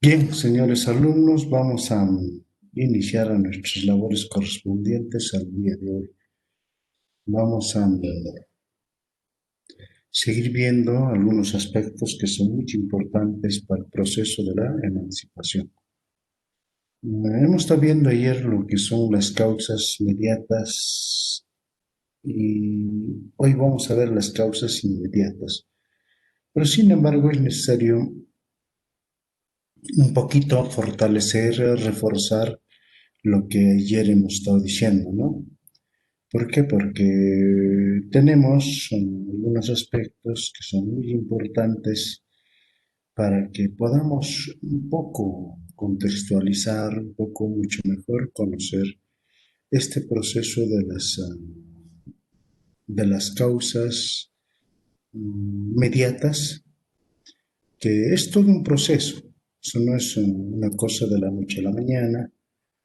Bien, señores alumnos, vamos a iniciar a nuestras labores correspondientes al día de hoy. Vamos a seguir viendo algunos aspectos que son muy importantes para el proceso de la emancipación. Hemos estado viendo ayer lo que son las causas inmediatas y hoy vamos a ver las causas inmediatas. Pero sin embargo es necesario un poquito fortalecer, reforzar lo que ayer hemos estado diciendo, ¿no? ¿Por qué? Porque tenemos algunos aspectos que son muy importantes para que podamos un poco contextualizar, un poco mucho mejor conocer este proceso de las causas mediatas, que es todo un proceso. Eso no es una cosa de la noche a la mañana,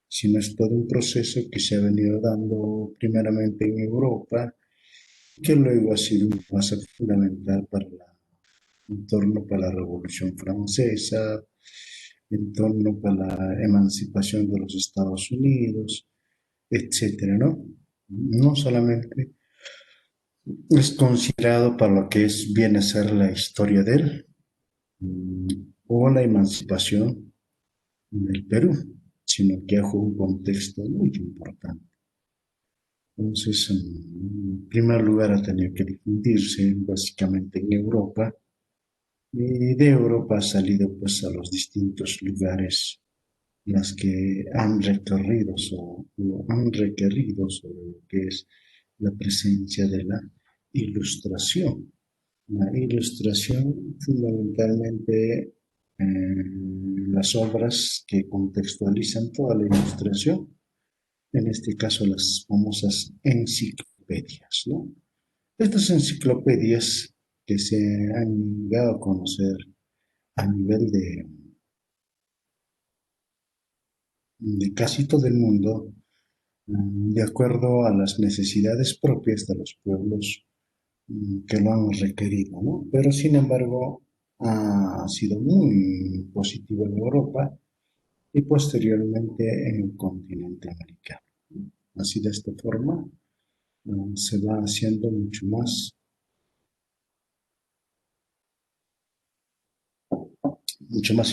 sino es todo un proceso que se ha venido dando primeramente en Europa, que luego ha sido un paso fundamental en torno para la Revolución Francesa, en torno para la emancipación de los Estados Unidos, etcétera, ¿no? No solamente es considerado para lo que viene a ser la historia de él, mm, o la emancipación del Perú, sino que ha jugado un contexto muy importante. Entonces, en primer lugar, ha tenido que difundirse básicamente en Europa, y de Europa ha salido pues a los distintos lugares las que han recorrido o han requerido sobre lo que es la presencia de la ilustración. La ilustración fundamentalmente las obras que contextualizan toda la ilustración, en este caso las famosas enciclopedias, ¿no? Estas enciclopedias que se han llegado a conocer a nivel de casi todo el mundo, de acuerdo a las necesidades propias de los pueblos que lo han requerido, ¿no? Pero sin embargo, ha sido muy positivo en Europa y posteriormente en el continente americano. Así de esta forma se va haciendo mucho más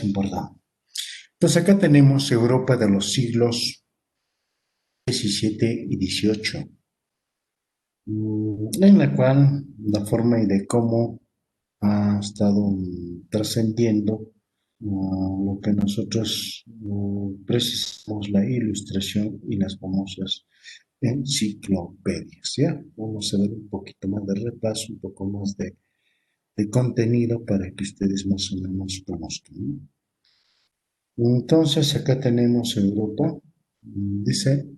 importante. Entonces acá tenemos Europa de los siglos XVII y XVIII, en la cual la forma y de cómo ha estado trascendiendo lo que nosotros precisamos, la ilustración y las famosas enciclopedias, ¿ya? Vamos a ver un poquito más de repaso, un poco más de contenido para que ustedes más o menos conozcan, ¿no? Entonces, acá tenemos Europa, dice,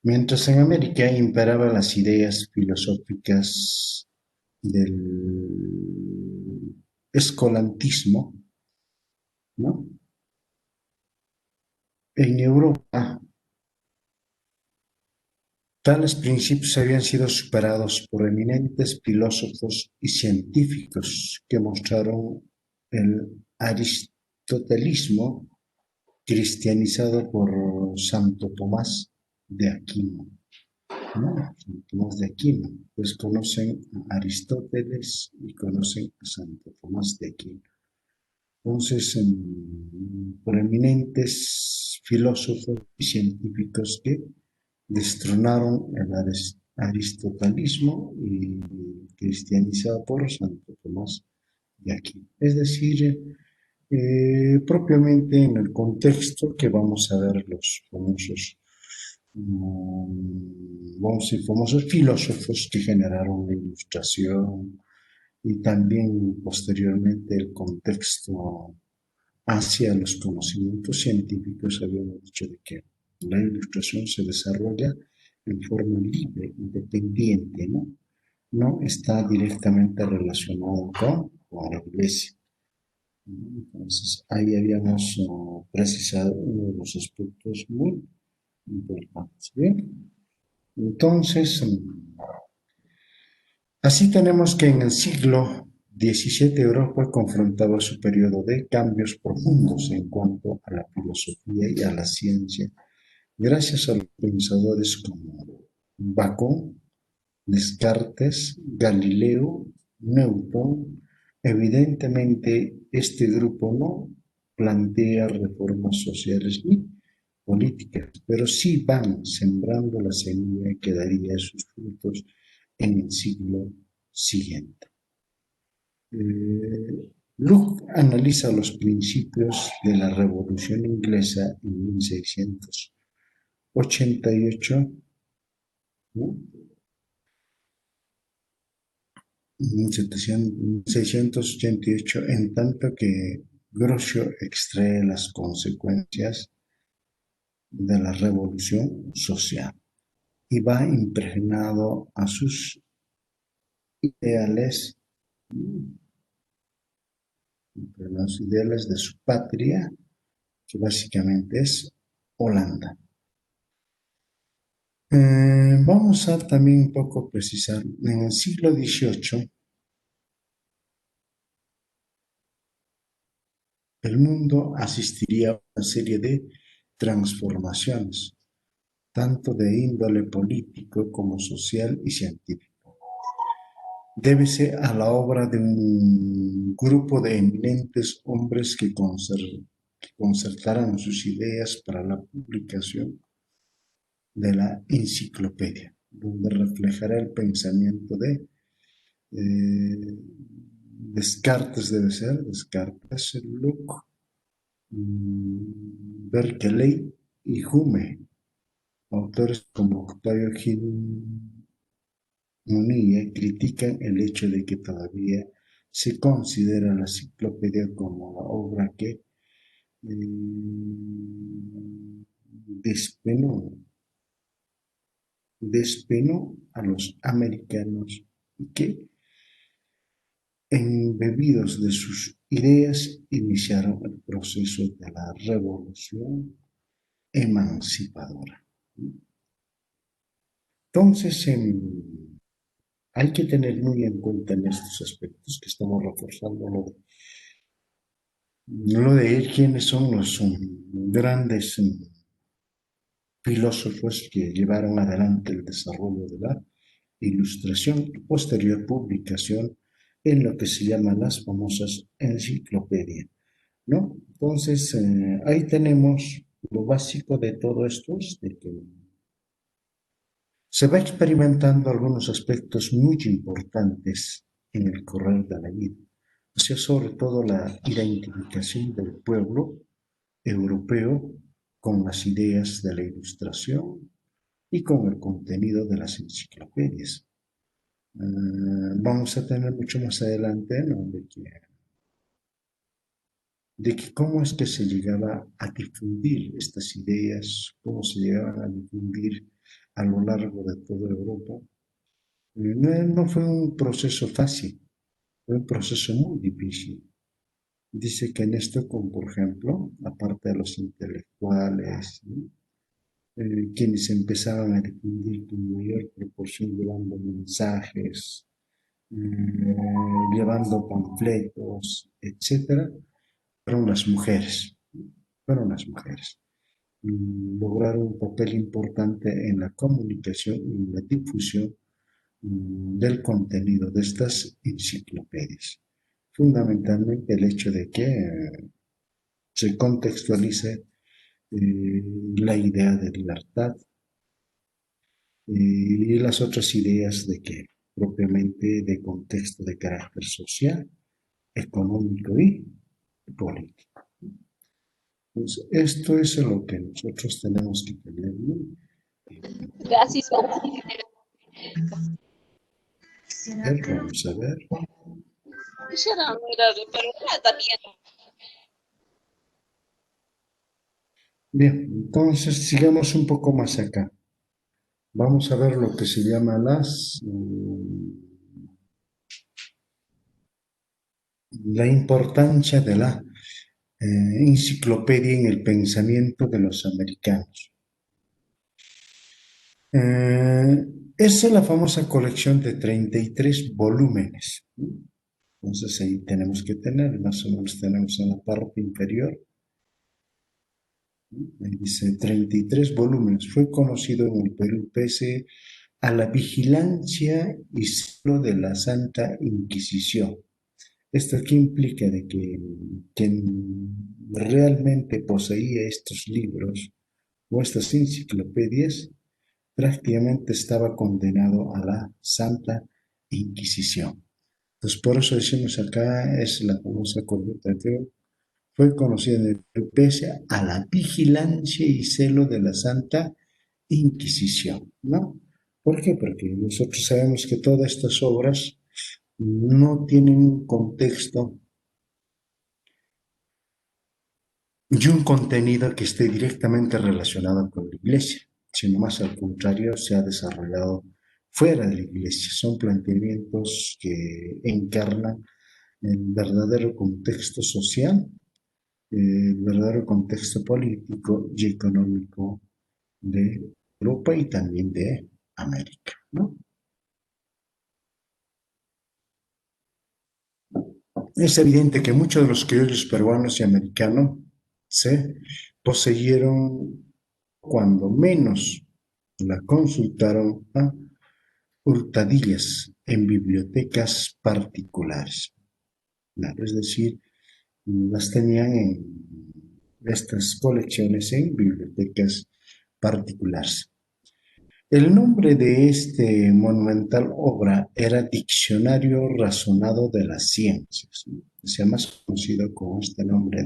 mientras en América imperaban las ideas filosóficas del escolantismo, ¿no? En Europa, tales principios habían sido superados por eminentes filósofos y científicos que mostraron el aristotelismo cristianizado por Santo Tomás de Aquino, ¿no? Santo Tomás de Aquino. Pues conocen a Aristóteles y conocen a Santo Tomás de Aquino. Entonces, proeminentes filósofos y científicos que destronaron el aristotelismo y cristianizado por Santo Tomás de Aquino. Es decir, propiamente en el contexto que vamos a ver los famosos, vamos a decir, famosos filósofos que generaron la ilustración y también posteriormente el contexto hacia los conocimientos científicos. Habíamos dicho de que la ilustración se desarrolla en forma libre, independiente, ¿no? No está directamente relacionado con la iglesia. Entonces, ahí habíamos precisado uno de los aspectos muy importantes. Bien, entonces, Así tenemos que en el siglo XVII Europa confrontaba su periodo de cambios profundos en cuanto a la filosofía y a la ciencia, gracias a los pensadores como Bacon, Descartes, Galileo, Newton. Evidentemente, este grupo no plantea reformas sociales ni políticas, pero sí van sembrando la semilla que daría sus frutos en el siglo siguiente. Locke analiza los principios de la Revolución Inglesa en 1688, ¿no? 1688, en tanto que Groucho extrae las consecuencias de la revolución social y va impregnado a sus ideales, los ideales de su patria, que básicamente es Holanda. Vamos a también un poco precisar, en el siglo XVIII el mundo asistiría a una serie de transformaciones, tanto de índole político como social y científico. Débese a la obra de un grupo de eminentes hombres que concertaron sus ideas para la publicación de la enciclopedia, donde reflejará el pensamiento de Descartes, debe ser, Descartes, Locke, Berkeley y Hume, autores como Octavio Gil Munilla critican el hecho de que todavía se considera la enciclopedia como la obra que despenó, despenó a los americanos y que, embebidos de sus ideas, iniciaron el proceso de la revolución emancipadora. Entonces, hay que tener muy en cuenta en estos aspectos que estamos reforzando lo de quiénes son los grandes filósofos que llevaron adelante el desarrollo de la ilustración y posterior publicación en lo que se llaman las famosas enciclopedias, ¿no? Entonces, ahí tenemos lo básico de todo esto, es de que se va experimentando algunos aspectos muy importantes en el correr de la vida, o sea, sobre todo la identificación del pueblo europeo con las ideas de la ilustración y con el contenido de las enciclopedias. Vamos a tener mucho más adelante, ¿no? de que cómo es que se llegaba a difundir estas ideas, cómo se llegaban a difundir a lo largo de toda Europa. No fue un proceso fácil, fue un proceso muy difícil. Dice que en esto, como por ejemplo, aparte de los intelectuales, ¿no? Quienes empezaban a difundir con mayor proporción llevando mensajes, llevando panfletos, etcétera, fueron las mujeres, fueron las mujeres. Lograron un papel importante en la comunicación y la difusión del contenido de estas enciclopedias. Fundamentalmente el hecho de que se contextualice la idea de libertad y las otras ideas de que propiamente de contexto de carácter social, económico y político. Pues esto es lo que nosotros tenemos que tener, ¿no? Gracias. A ver, vamos a ver. Quisiera mirar, pero nada bien. Bien, entonces sigamos un poco más acá. Vamos a ver lo que se llama la importancia de la enciclopedia en el pensamiento de los americanos. Eh, Esa es la famosa colección de 33 volúmenes. Entonces ahí tenemos que tener, más o menos tenemos en la parte inferior, ahí dice 33 volúmenes. Fue conocido en el Perú pese a la vigilancia y celo de la Santa Inquisición. ¿Esto qué implica? De que quien realmente poseía estos libros o estas enciclopedias prácticamente estaba condenado a la Santa Inquisición. Entonces, por eso decimos acá, es la famosa Conducta de Teo, fue conocida en el pese a la vigilancia y celo de la Santa Inquisición, ¿no? ¿Por qué? Porque nosotros sabemos que todas estas obras no tienen un contexto y un contenido que esté directamente relacionado con la iglesia, sino más al contrario, se ha desarrollado fuera de la iglesia. Son planteamientos que encarnan el verdadero contexto social, el verdadero contexto político y económico de Europa y también de América, ¿no? Es evidente que muchos de los criollos peruanos y americanos se poseyeron cuando menos la consultaron a hurtadillas en bibliotecas particulares. Claro, es decir, las tenían en estas colecciones en bibliotecas particulares. El nombre de este monumental obra era Diccionario Razonado de las Ciencias, ¿no? Se ha más conocido con este nombre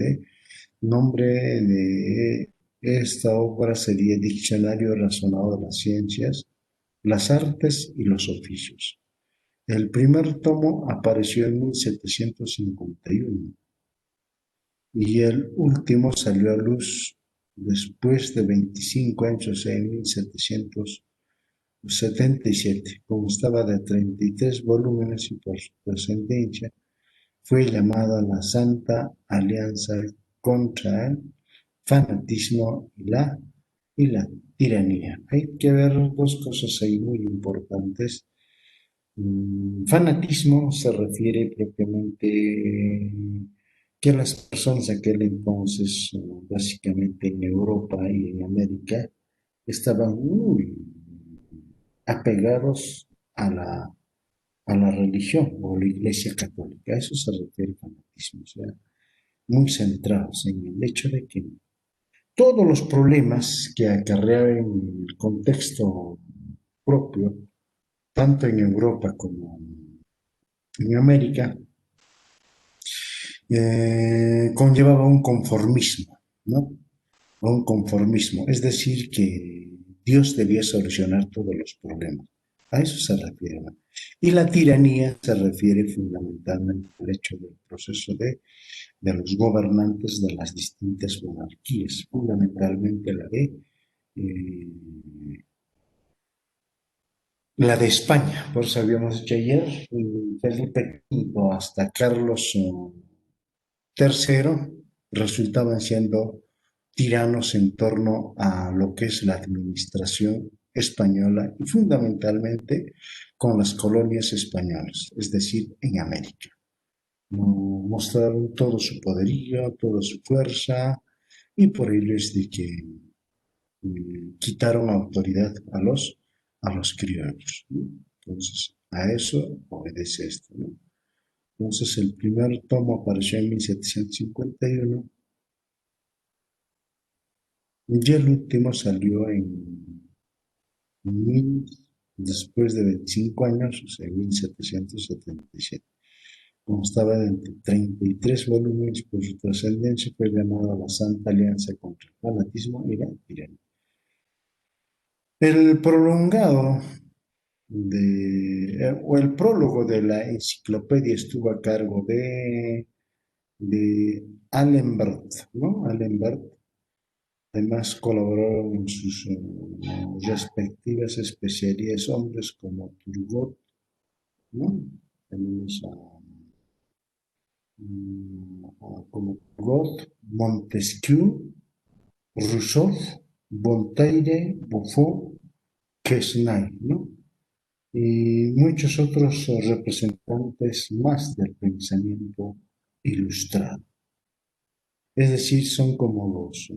de esta obra sería Diccionario Razonado de las Ciencias, las Artes y los Oficios. El primer tomo apareció en 1751 y el último salió a luz después de 25 años, o sea, en 1777. Como estaba de 33 volúmenes y por su trascendencia, fue llamada la Santa Alianza contra el fanatismo y la tiranía. Hay que ver dos cosas ahí muy importantes. Fanatismo se refiere propiamente que las personas de aquel entonces, básicamente en Europa y en América, estaban muy apegados a la religión o la iglesia católica. A eso se refiere el fanatismo, o sea, muy centrados en el hecho de que todos los problemas que acarreaban el contexto propio, tanto en Europa como en América, conllevaba un conformismo, ¿no? Un conformismo, es decir, que Dios debía solucionar todos los problemas. A eso se refiere, ¿no? Y la tiranía se refiere fundamentalmente al hecho del proceso de los gobernantes de las distintas monarquías, fundamentalmente eh, la de España. Por eso habíamos dicho ayer, Felipe V hasta Carlos tercero resultaban siendo tiranos en torno a lo que es la administración española y fundamentalmente con las colonias españolas, es decir, en América. Mostraron todo su poderío, toda su fuerza y por ello es de que quitaron autoridad a los criollos, ¿no? Entonces, a eso obedece esto, ¿no? Entonces, el primer tomo apareció en 1751 y el último salió mil, después de 25 años, o sea, en 1777. Constaba de entre 33 volúmenes, por su trascendencia fue llamada la Santa Alianza contra el fanatismo y la tiranía. El prolongado o el prólogo de la enciclopedia estuvo a cargo de Allenbert, ¿no? Allenbert. Además colaboraron en sus respectivas especialidades hombres como Turgot, ¿no? Tenemos como Turgot, Montesquieu, Rousseau, Voltaire, Buffon, Kesnay, ¿no? Y muchos otros representantes más del pensamiento ilustrado. Es decir, son como los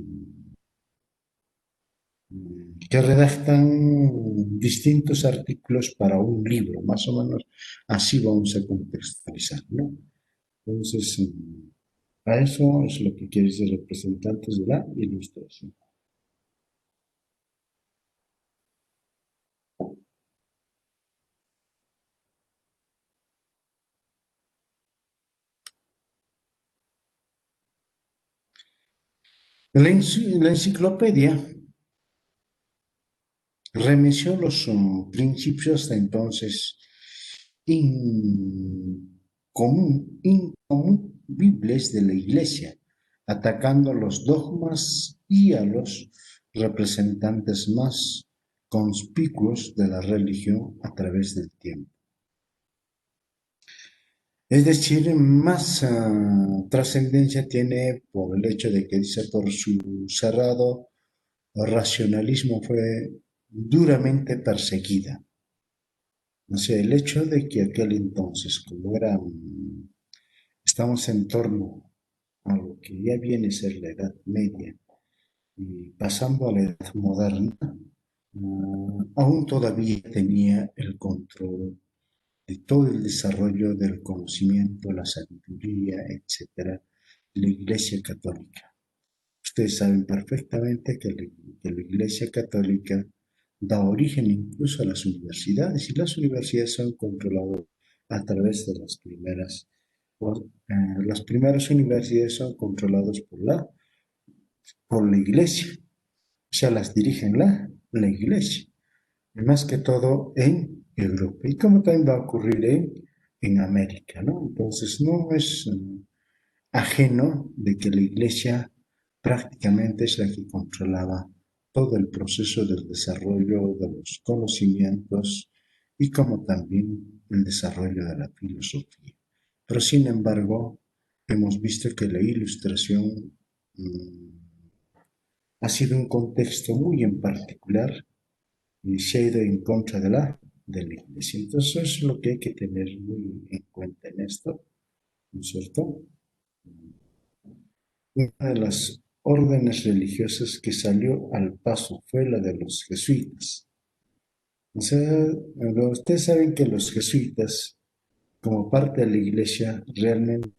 que redactan distintos artículos para un libro, más o menos así vamos a contextualizar, ¿no? Entonces, a eso es lo que quiere decir representantes de la ilustración. La enciclopedia remeció los principios hasta entonces inconmovibles de la Iglesia, atacando los dogmas y a los representantes más conspicuos de la religión a través del tiempo. Es decir, más trascendencia tiene por el hecho de que dice por su cerrado racionalismo fue duramente perseguida. O sea, el hecho de que aquel entonces, como era, estamos en torno a lo que ya viene a ser la Edad Media y pasando a la Edad Moderna, aún todavía tenía el control de todo el desarrollo del conocimiento, la sabiduría, etcétera, la Iglesia Católica. Ustedes saben perfectamente que la Iglesia Católica da origen incluso a las universidades y las universidades son controladas a través de las primeras universidades son controladas por la Iglesia, o sea, las dirigen la Iglesia, y más que todo en Europa, y como también va a ocurrir en América, ¿no? Entonces no es ajeno de que la Iglesia prácticamente es la que controlaba todo el proceso del desarrollo de los conocimientos y como también el desarrollo de la filosofía. Pero sin embargo, hemos visto que la ilustración mm, ha sido un contexto muy en particular y se ha ido en contra de la Iglesia. Entonces, eso es lo que hay que tener muy en cuenta en esto, ¿no es cierto? Una de las órdenes religiosas que salió al paso fue la de los jesuitas. O sea, ustedes saben que los jesuitas, como parte de la iglesia, realmente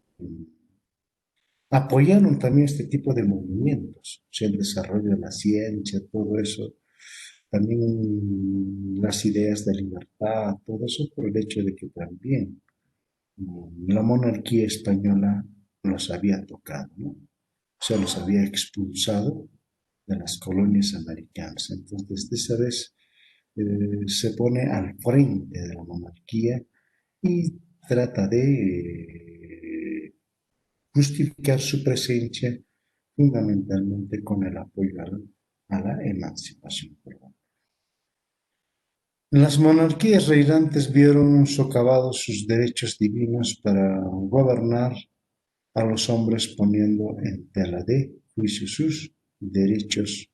apoyaron también este tipo de movimientos, o sea, el desarrollo de la ciencia, todo eso, también las ideas de libertad, todo eso por el hecho de que también la monarquía española los había tocado, ¿no? O sea, los había expulsado de las colonias americanas. Entonces, de esa vez se pone al frente de la monarquía y trata de justificar su presencia fundamentalmente con el apoyo a la emancipación. Perdón. Las monarquías reinantes vieron socavados sus derechos divinos para gobernar a los hombres poniendo en tela de juicio sus derechos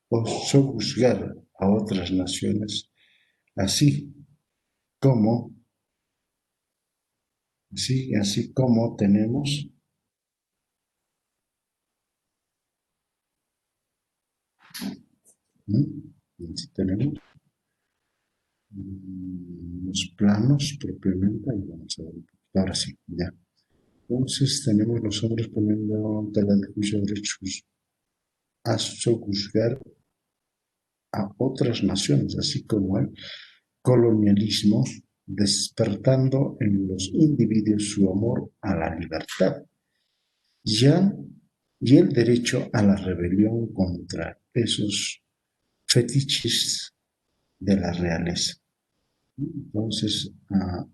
o sojuzgar a otras naciones, así como, así como tenemos, ¿no? Así tenemos los planos propiamente, ahí vamos a ver, ahora sí, ya. Entonces tenemos los hombres poniendo en tela de juicio derechos a sojuzgar a otras naciones, así como el colonialismo, despertando en los individuos su amor a la libertad ya, y el derecho a la rebelión contra esos fetiches de la realeza. Entonces,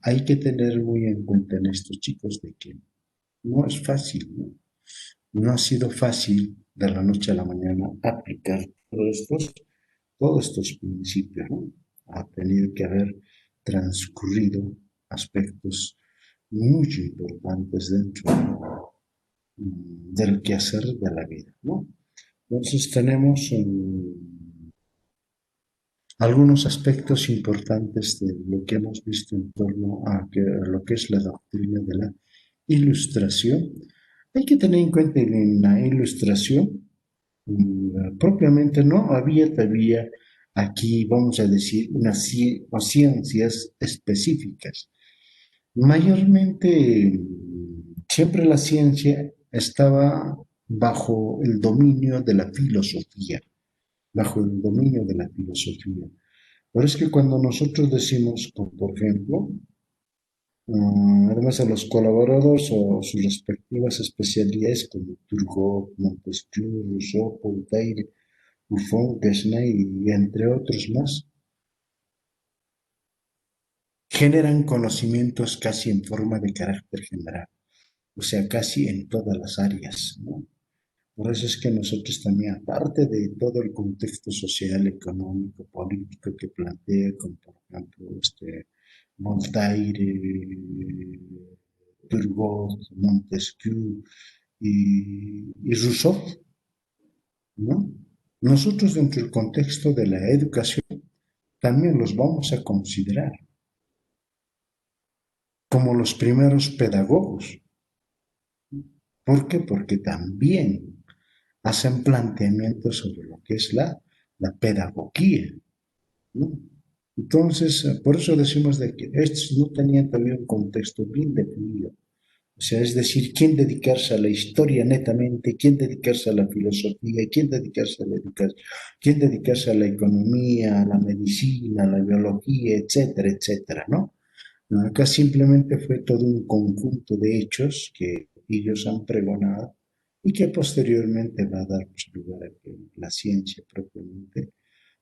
hay que tener muy en cuenta en estos chicos de que no es fácil, ¿no? No ha sido fácil de la noche a la mañana aplicar todos estos principios, ¿no? Ha tenido que haber transcurrido aspectos muy importantes dentro del quehacer de la vida, ¿no? Entonces tenemos algunos aspectos importantes de lo que hemos visto en torno a lo que es la doctrina de la ilustración. Hay que tener en cuenta que en la ilustración propiamente no había todavía aquí, vamos a decir, o ciencias específicas. Mayormente, siempre la ciencia estaba bajo el dominio de la filosofía, bajo el dominio de la filosofía. Pero es que cuando nosotros decimos, por ejemplo, además a los colaboradores o sus respectivas especialidades como Turgot, Montesquieu, Rousseau, Voltaire, Buffon, Quesnay y entre otros más, generan conocimientos casi en forma de carácter general, o sea, casi en todas las áreas, ¿no? Por eso es que nosotros también, aparte de todo el contexto social, económico, político que plantea, como por ejemplo Voltaire, Turgot, Montesquieu y Rousseau, ¿no? Nosotros dentro del contexto de la educación también los vamos a considerar como los primeros pedagogos. ¿Por qué? Porque también hacen planteamientos sobre lo que es la pedagogía, ¿no? Entonces, por eso decimos de que estos no tenían todavía un contexto bien definido. O sea, es decir, quién dedicarse a la historia netamente, quién dedicarse a la filosofía, quién dedicarse a la educación, quién dedicarse a la economía, a la medicina, a la biología, etcétera, etcétera, ¿no? No, acá simplemente fue todo un conjunto de hechos que ellos han pregonado y que posteriormente va a dar lugar a que la ciencia propiamente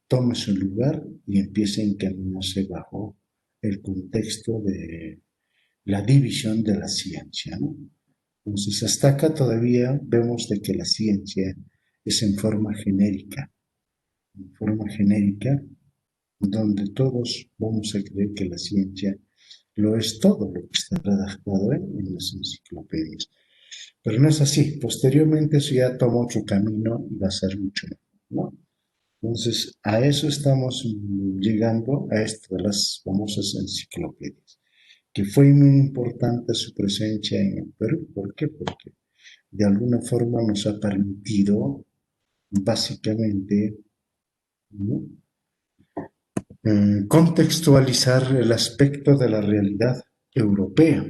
tome su lugar y empiece a encaminarse bajo el contexto de la división de la ciencia, ¿no? Entonces, hasta acá todavía vemos de que la ciencia es en forma genérica, donde todos vamos a creer que la ciencia lo es todo lo que está redactado en las enciclopedias. Pero no es así. Posteriormente eso ya toma otro camino y va a ser mucho mejor, ¿no? Entonces, a eso estamos llegando, a esto de las famosas enciclopedias, que fue muy importante su presencia en el Perú. ¿Por qué? Porque de alguna forma nos ha permitido básicamente, ¿no?, contextualizar el aspecto de la realidad europea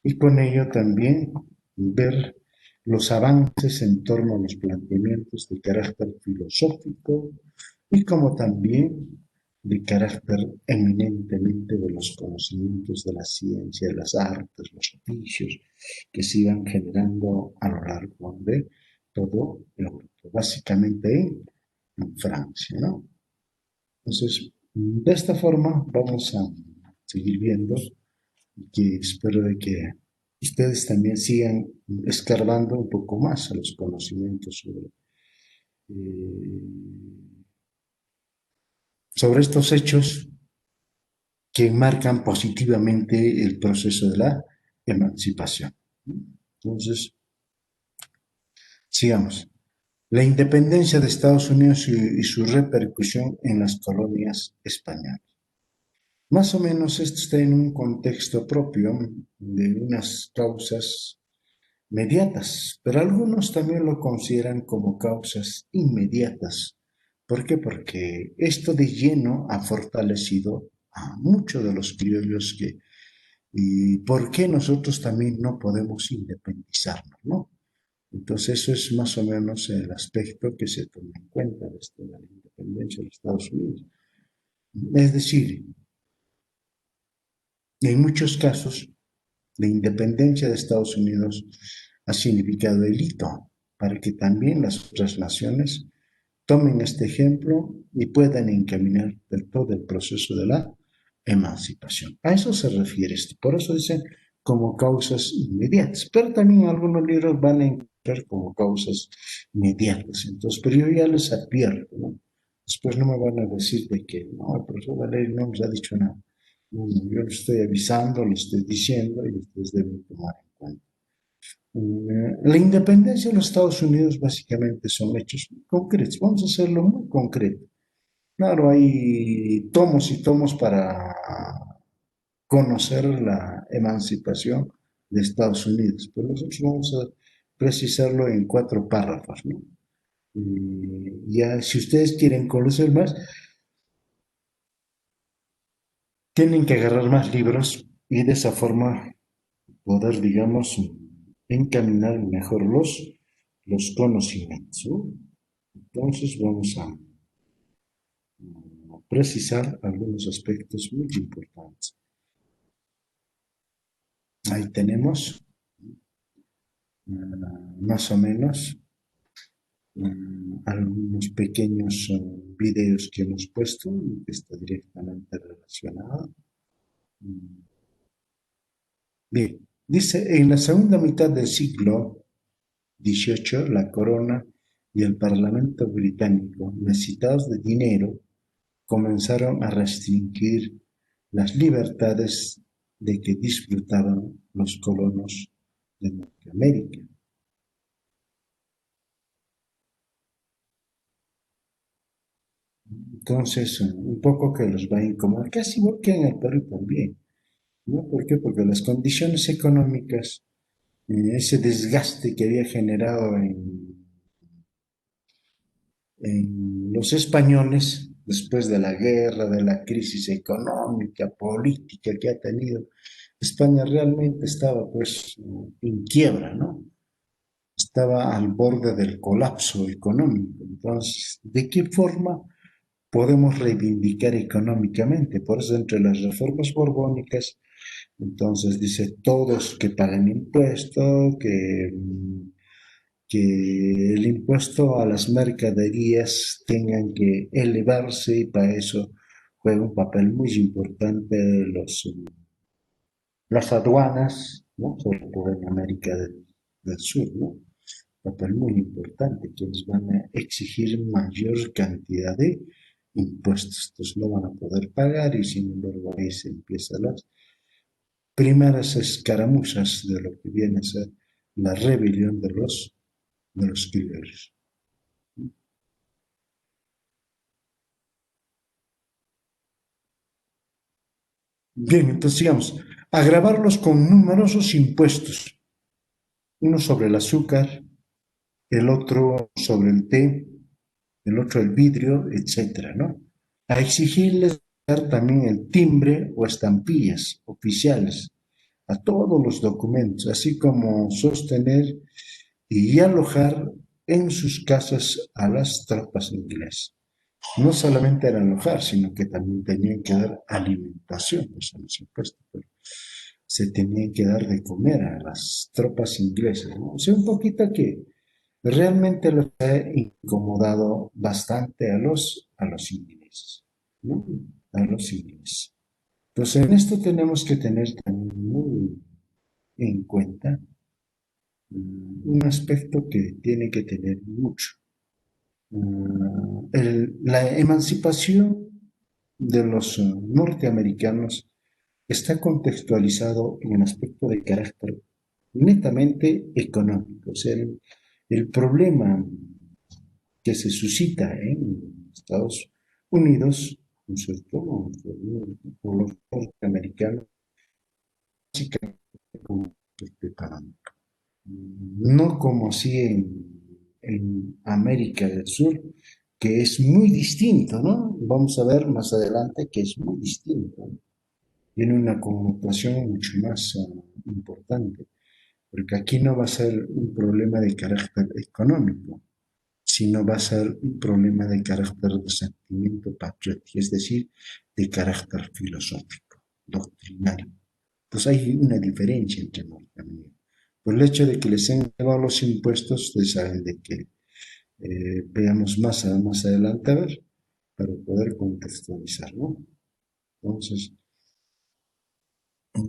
y con ello también ver los avances en torno a los planteamientos de carácter filosófico y como también de carácter eminentemente de los conocimientos de la ciencia, de las artes, los oficios que se iban generando a lo largo de todo Europa, básicamente en Francia, ¿no? Entonces, de esta forma vamos a seguir viendo y que espero de que ustedes también sigan escarbando un poco más a los conocimientos sobre estos hechos que marcan positivamente el proceso de la emancipación. Entonces, sigamos. La independencia de Estados Unidos y su repercusión en las colonias españolas. Más o menos esto está en un contexto propio de unas causas mediatas, pero algunos también lo consideran como causas inmediatas. ¿Por qué? Porque esto de lleno ha fortalecido a muchos de los criollos y por qué nosotros también no podemos independizarnos, ¿no? Entonces eso es más o menos el aspecto que se toma en cuenta desde la independencia de los Estados Unidos. Es decir, en muchos casos, la independencia de Estados Unidos ha significado el hito para que también las otras naciones tomen este ejemplo y puedan encaminar todo el proceso de la emancipación. A eso se refiere esto. Por eso dicen como causas inmediatas, pero también algunos libros van a encontrar como causas inmediatas. Entonces, pero yo ya les advierto, ¿no? Después no me van a decir de que no, el profesor Valerio no nos ha dicho nada. No, no, yo les estoy avisando, les estoy diciendo y ustedes deben tomar en cuenta. La independencia de los Estados Unidos básicamente son hechos concretos. Vamos a hacerlo muy concreto. Claro, hay tomos y tomos para conocer la emancipación de Estados Unidos, pero nosotros vamos a precisarlo en cuatro párrafos, ¿no? Y ya, si ustedes quieren conocer más, tienen que agarrar más libros y de esa forma poder, digamos, encaminar mejor los conocimientos, ¿no? Entonces vamos a precisar algunos aspectos muy importantes. Ahí tenemos más o menos algunos pequeños videos que hemos puesto y que está directamente relacionado. Mm, Bien, dice, en la segunda mitad del siglo XVIII, la corona y el parlamento británico, necesitados de dinero, comenzaron a restringir las libertades de que disfrutaban los colonos de Norteamérica. Entonces, un poco que los va a incomodar, casi igual que en el Perú también, ¿no? ¿Por qué? Porque las condiciones económicas, ese desgaste que había generado en los españoles después de la guerra, de la crisis económica, política que ha tenido, España realmente estaba pues en quiebra, ¿no? Estaba al borde del colapso económico. Entonces, ¿de qué forma podemos reivindicar económicamente? Por eso, entre las reformas borbónicas, entonces dice todos que paguen impuestos, que el impuesto a las mercaderías tengan que elevarse y para eso juega un papel muy importante las aduanas, ¿no? Sobre todo en América del Sur, ¿no? Un papel muy importante, que les van a exigir mayor cantidad de impuestos. Entonces no van a poder pagar y sin embargo ahí se empiezan las primeras escaramuzas de lo que viene a ser la rebelión de los criollos. Bien, entonces sigamos. Agravarlos con numerosos impuestos, uno sobre el azúcar, el otro sobre el té, el otro el vidrio, etcétera, ¿no? A exigirles dar también el timbre o estampillas oficiales a todos los documentos, así como sostener y alojar en sus casas a las tropas inglesas. No solamente era alojar, sino que también tenían que dar alimentación, eso no se puesto, pero se tenían que dar de comer a las tropas inglesas, ¿no? O sea, un poquito que realmente los ha incomodado bastante a los ingleses, ¿no? A los ingleses. Entonces, en esto tenemos que tener también muy en cuenta un aspecto que tiene que tener mucho. La emancipación de los norteamericanos está contextualizado en un aspecto de carácter netamente económico. O sea, el problema que se suscita en Estados Unidos, ¿no es cierto?, por los norteamericanos, básicamente con respecto a no como así en América del Sur, que es muy distinto, ¿no? Vamos a ver más adelante que es muy distinto, ¿no? Tiene una connotación mucho más importante, porque aquí no va a ser un problema de carácter económico, sino va a ser un problema de carácter de sentimiento patriótico, es decir, de carácter filosófico, doctrinario. Pues hay una diferencia entre Norteamérica. Por el hecho de que les han elevado los impuestos, ustedes saben de que veamos más adelante a ver, para poder contextualizar, ¿no? Entonces, mm,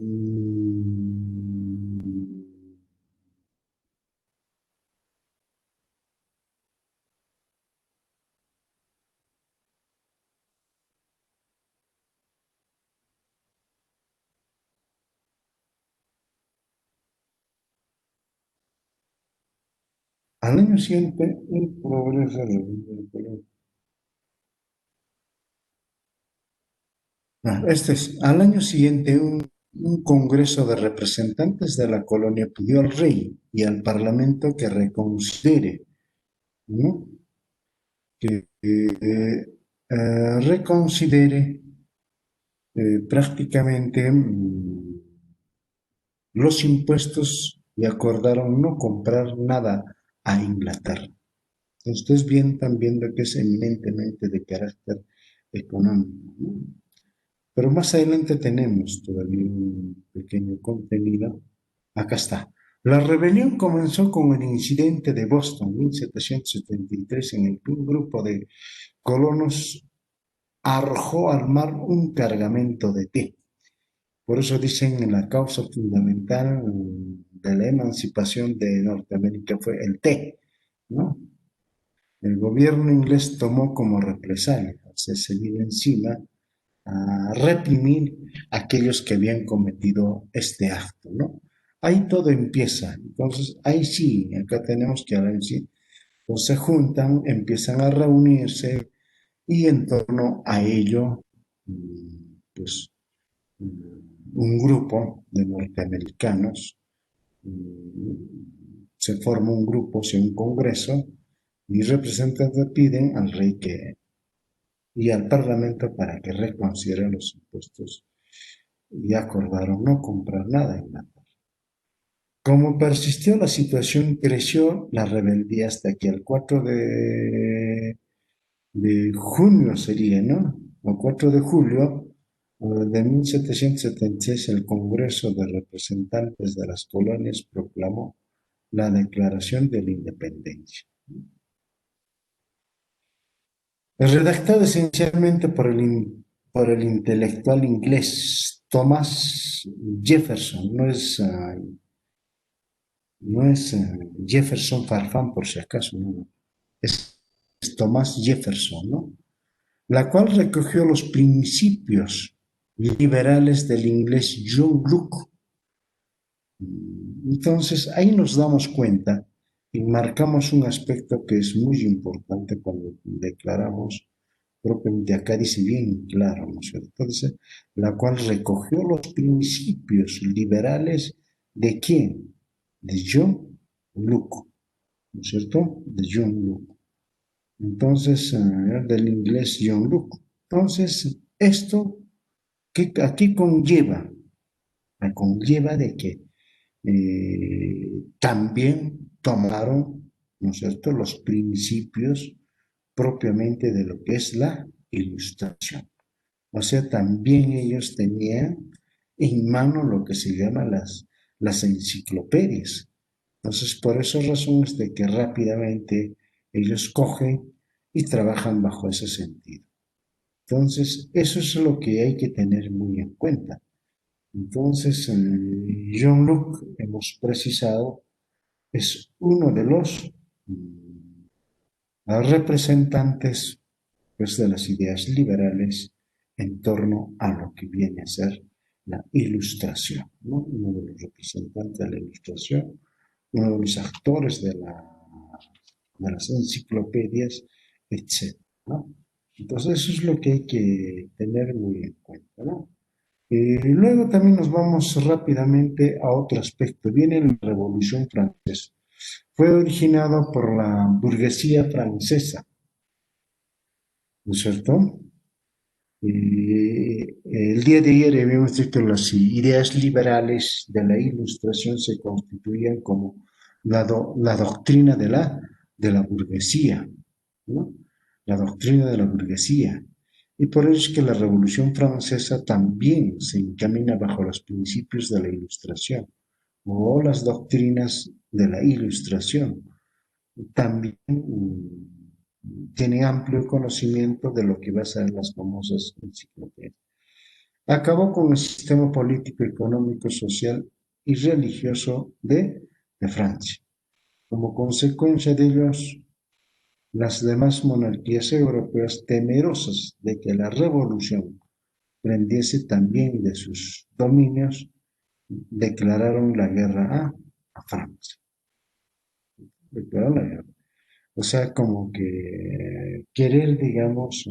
al año siguiente, un progreso Al año siguiente, un congreso de representantes de la colonia pidió al rey y al parlamento que reconsidere, ¿no? Que reconsidere prácticamente los impuestos y acordaron no comprar nada a Inglaterra. Ustedes bien están viendo que es eminentemente de carácter económico, ¿no? Pero más adelante tenemos todavía un pequeño contenido. Acá está. La rebelión comenzó con el incidente de Boston, en 1773, en el que un grupo de colonos arrojó al mar un cargamento de té. Por eso dicen que la causa fundamental de la emancipación de Norteamérica fue el té, ¿no? El gobierno inglés tomó como represalia, se vino encima a reprimir a aquellos que habían cometido este acto, ¿no? Ahí todo empieza. Entonces, ahí sí, acá tenemos que hablar sí. Pues se juntan, empiezan a reunirse y en torno a ello, pues un grupo de norteamericanos se forma un grupo, o sea, un congreso, y representantes piden al rey que y al Parlamento para que reconsidere los impuestos y acordaron no comprar nada en Natal. Como persistió la situación, creció la rebeldía hasta que el 4 de junio sería, ¿no? El 4 de julio de 1776 el Congreso de Representantes de las Colonias proclamó la Declaración de la Independencia. Redactado esencialmente por el intelectual inglés Thomas Jefferson, no es Jefferson Farfán por si acaso, no, es Thomas Jefferson, ¿no? La cual recogió los principios liberales del inglés John Locke. Entonces ahí nos damos cuenta y marcamos un aspecto que es muy importante cuando declaramos propiamente acá dice bien claro, ¿no es cierto? Entonces, la cual recogió los principios liberales de quién? De John Locke, ¿no es cierto? De John Locke. Entonces, del inglés John Locke. Entonces, esto, ¿qué, aquí conlleva? Conlleva de que también tomaron, ¿no es cierto?, los principios propiamente de lo que es la ilustración. O sea, también ellos tenían en mano lo que se llama las enciclopedias. Entonces, por esas razones de que rápidamente ellos cogen y trabajan bajo ese sentido. Entonces, eso es lo que hay que tener muy en cuenta. Entonces, John Locke, hemos precisado, es uno de los representantes pues, de las ideas liberales en torno a lo que viene a ser la ilustración, ¿no? Uno de los representantes de la ilustración, uno de los actores de las enciclopedias, etc., ¿no? Entonces eso es lo que hay que tener muy en cuenta, ¿no? Luego también nos vamos rápidamente a otro aspecto. Viene la Revolución Francesa. Fue originado por la burguesía francesa, ¿no es cierto? El día de ayer habíamos dicho que las ideas liberales de la Ilustración se constituían como la doctrina de la burguesía, ¿no? La doctrina de la burguesía. Y por eso es que la Revolución Francesa también se encamina bajo los principios de la Ilustración o las doctrinas de la Ilustración. También tiene amplio conocimiento de lo que va a ser las famosas enciclopedias. Acabó con el sistema político, económico, social y religioso de Francia. Como consecuencia de ellos, las demás monarquías europeas, temerosas de que la revolución prendiese también de sus dominios, declararon la guerra a Francia. Declararon la guerra. O sea, como que querer, digamos,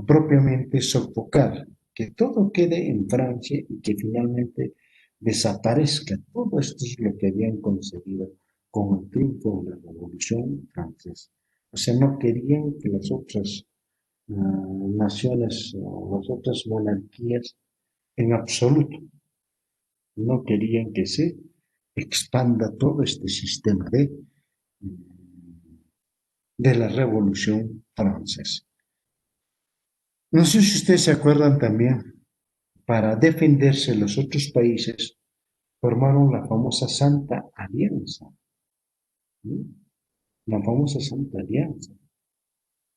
propiamente sofocar, que todo quede en Francia y que finalmente desaparezca. Todo esto es lo que habían conseguido con el triunfo de la Revolución Francesa. O sea, no querían que las otras naciones o las otras monarquías en absoluto, no querían que se expanda todo este sistema de la Revolución Francesa. No sé si ustedes se acuerdan también, para defenderse los otros países, formaron la famosa Santa Alianza, ¿no? La famosa Santa Alianza.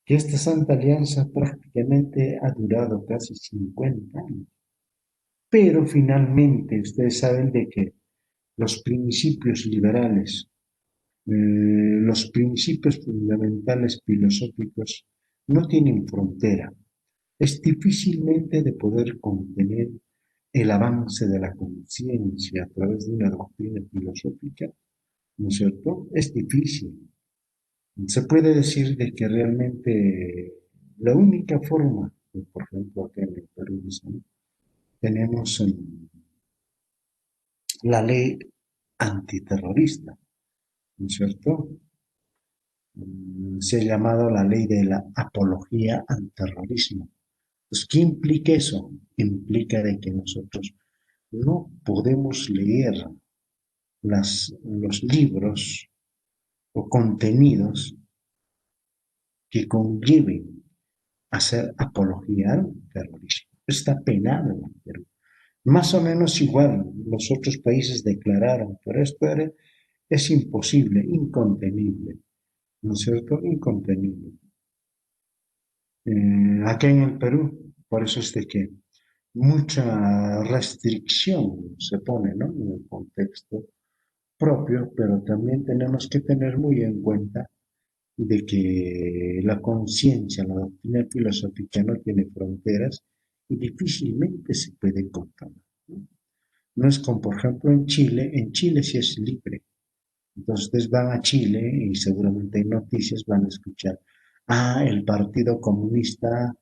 Que esta Santa Alianza prácticamente ha durado casi 50 años. Pero finalmente ustedes saben de que los principios liberales, los principios fundamentales filosóficos no tienen frontera. Es difícilmente de poder contener el avance de la conciencia a través de una doctrina filosófica, ¿no es cierto? Es difícil. Se puede decir de que realmente la única forma, por ejemplo, acá en el Perú, ¿no? Tenemos la ley antiterrorista, ¿no es cierto? Se ha llamado la ley de la apología al terrorismo. Pues, ¿qué implica eso? Implica de que nosotros no podemos leer los libros o contenidos que conlleven hacer apología al terrorismo. Está penado en el Perú. Más o menos igual, los otros países declararon, pero esto es imposible, incontenible, ¿no es cierto? Incontenible. Aquí en el Perú, por eso es de que mucha restricción se pone, ¿no? En el contexto propio, pero también tenemos que tener muy en cuenta de que la conciencia, la doctrina filosófica no tiene fronteras y difícilmente se puede controlar, ¿no? No es como, por ejemplo, en Chile sí es libre. Entonces ustedes van a Chile y seguramente en noticias van a escuchar, el Partido Comunista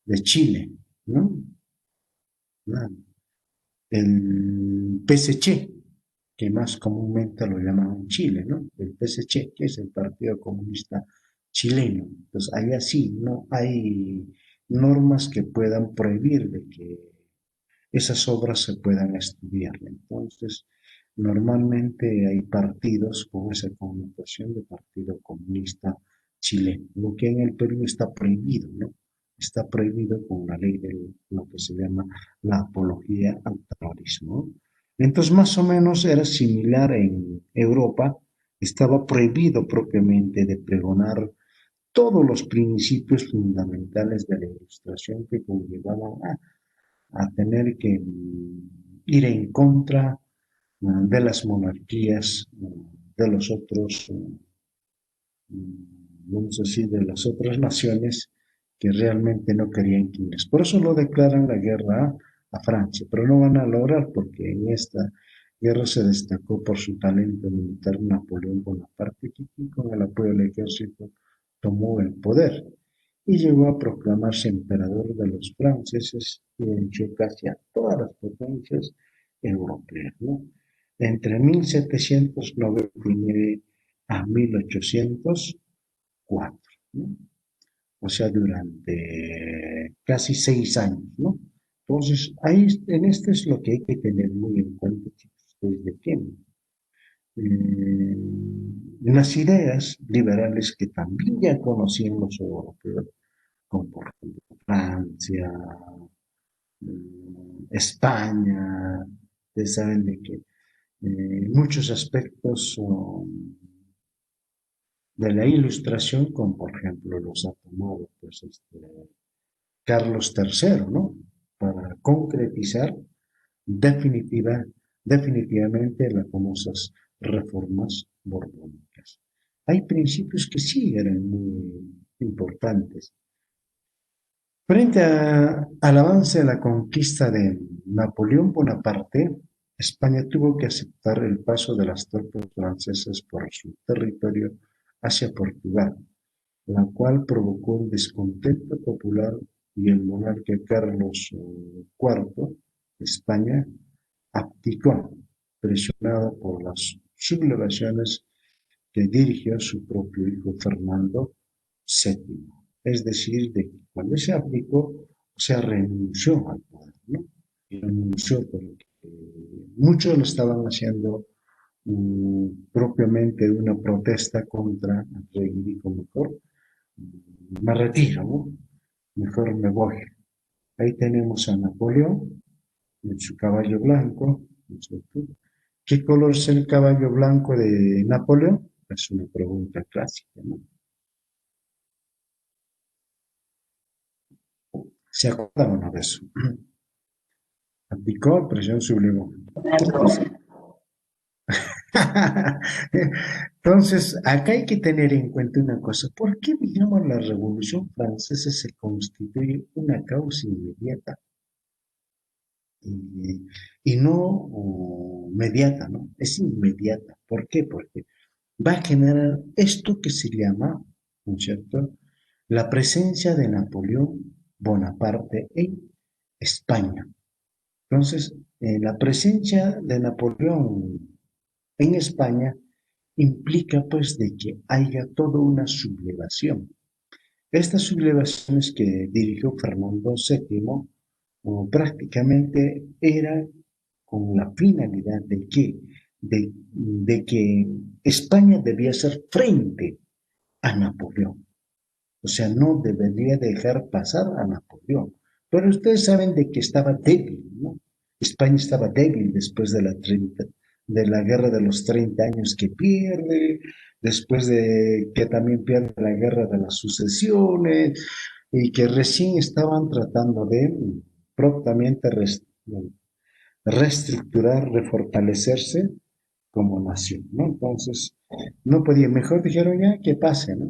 de Chile, ¿no? Ah, el PSC, que más comúnmente lo llaman en Chile, ¿no? El PSC, que es el Partido Comunista Chileno. Entonces, allá sí, no hay normas que puedan prohibir de que esas obras se puedan estudiar. Entonces, normalmente hay partidos con esa connotación de Partido Comunista Chileno, lo que en el Perú está prohibido, ¿no? Está prohibido con la ley de lo que se llama la apología al terrorismo. Entonces, más o menos era similar en Europa, estaba prohibido propiamente de pregonar todos los principios fundamentales de la ilustración que conllevaban a tener que ir en contra de las monarquías de los otros, vamos a decir, de las otras naciones que realmente no querían quines. Por eso lo declaran la guerra a Francia, pero no van a lograr porque en esta guerra se destacó por su talento militar Napoleón Bonaparte, que con el apoyo del ejército tomó el poder y llegó a proclamarse emperador de los franceses y venció casi a todas las potencias europeas, ¿no? Entre 1799 a 1804, ¿no? O sea, durante casi 6 años, ¿no? Entonces, ahí, en esto es lo que hay que tener muy en cuenta, chicos, desde que las ideas liberales que también ya conocían los europeos, como por ejemplo Francia, España, ustedes saben de que muchos aspectos de la ilustración, como por ejemplo los ha tomado pues, Carlos III, ¿no? Para concretizar definitiva, definitivamente las famosas reformas borbónicas. Hay principios que sí eran muy importantes. Frente al avance de la conquista de Napoleón Bonaparte, España tuvo que aceptar el paso de las tropas francesas por su territorio hacia Portugal, la cual provocó un descontento popular y el monarca Carlos IV de España abdicó, presionado por las sublevaciones que dirigió su propio hijo Fernando VII. Es decir, de que cuando se abdicó, o sea, renunció al poder, ¿no? Y renunció porque muchos lo estaban haciendo propiamente una protesta contra el rey, dijo mejor, me retiro, ¿no? Mejor me voy. Ahí tenemos a Napoleón en su caballo blanco, ¿no es cierto? ¿Qué color es el caballo blanco de Napoleón? Es una pregunta clásica, ¿no? ¿Se acuerdan o no de eso? Abdicó, presión sublevó. Entonces, entonces, acá hay que tener en cuenta una cosa. ¿Por qué, digamos, la Revolución Francesa se constituye una causa inmediata y, y no mediata, ¿no? Es inmediata. ¿Por qué? Porque va a generar esto que se llama, ¿no es cierto?, la presencia de Napoleón Bonaparte en España. Entonces, la presencia de Napoleón en España implica pues de que haya toda una sublevación. Estas sublevaciones que dirigió Fernando VII prácticamente era con la finalidad de que España debía hacer frente a Napoleón. O sea, no debería dejar pasar a Napoleón. Pero ustedes saben de que estaba débil, ¿no? España estaba débil después de la guerra de los 30 años que pierde, después de que también pierde la guerra de las sucesiones, y que recién estaban tratando de prontamente reestructurar, refortalecerse como nación, ¿no? Entonces, no podía, mejor dijeron ya que pase, ¿no?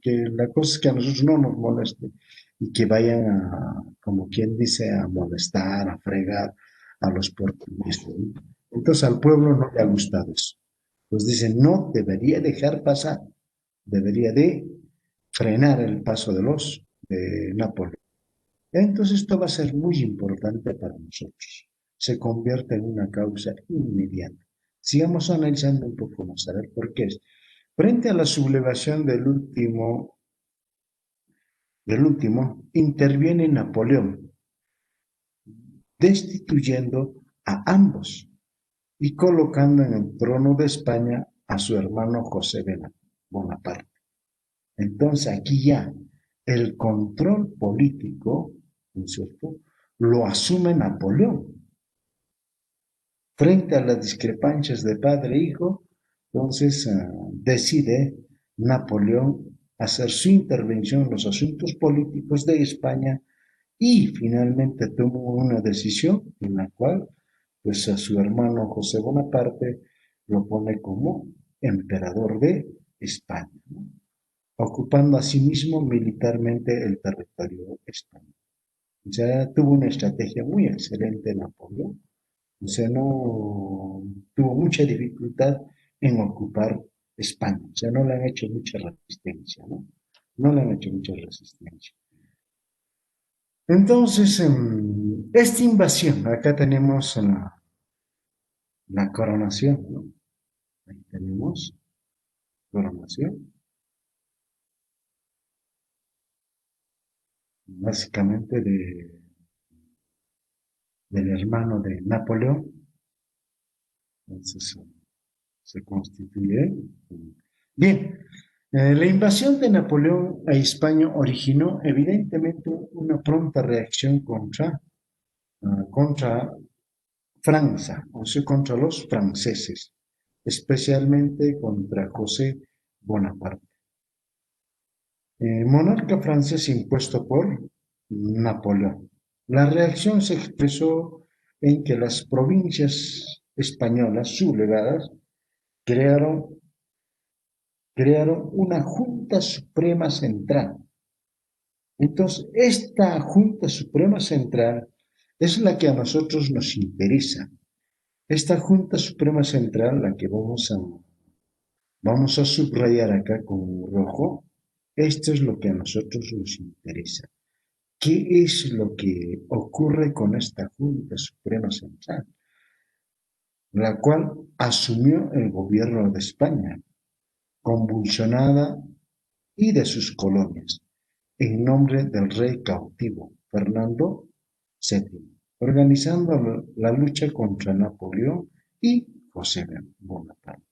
Que la cosa es que a nosotros no nos moleste y que vayan a, como quien dice, a molestar, a fregar a los portugueses, ¿no? Entonces al pueblo no le ha gustado eso. Pues dicen, no debería dejar pasar, debería de frenar el paso de los de Nápoles. Entonces esto va a ser muy importante para nosotros. Se convierte en una causa inmediata. Sigamos analizando un poco más, a ver por qué es. Frente a la sublevación del último, interviene Napoleón, destituyendo a ambos y colocando en el trono de España a su hermano José Bonaparte. Entonces aquí ya el control político, ¿no es cierto?, lo asume Napoleón. Frente a las discrepancias de padre e hijo, entonces decide Napoleón hacer su intervención en los asuntos políticos de España y finalmente tomó una decisión en la cual pues a su hermano José Bonaparte lo pone como emperador de España, ¿no?, ocupando asimismo militarmente el territorio español. O sea, tuvo una estrategia muy excelente Napoleón. O sea, no tuvo mucha dificultad en ocupar España. O sea, no le han hecho mucha resistencia, ¿no? No le han hecho mucha resistencia. Entonces, esta invasión, acá tenemos la coronación, ¿no? Ahí tenemos coronación, básicamente del hermano de Napoleón. Entonces, se constituye. Bien, la invasión de Napoleón a España originó evidentemente una pronta reacción contra Francia, o sea, contra los franceses, especialmente contra José Bonaparte, monarca francés impuesto por Napoleón. La reacción se expresó en que las provincias españolas sublevadas crearon una Junta Suprema Central. Entonces, esta Junta Suprema Central es la que a nosotros nos interesa. Esta Junta Suprema Central, la que vamos a subrayar acá con rojo, Esto es lo que a nosotros nos interesa. ¿Qué es lo que ocurre con esta Junta Suprema Central, la cual asumió el gobierno de España, convulsionada y de sus colonias, en nombre del rey cautivo Fernando VII, organizando la lucha contra Napoleón y José Bonaparte?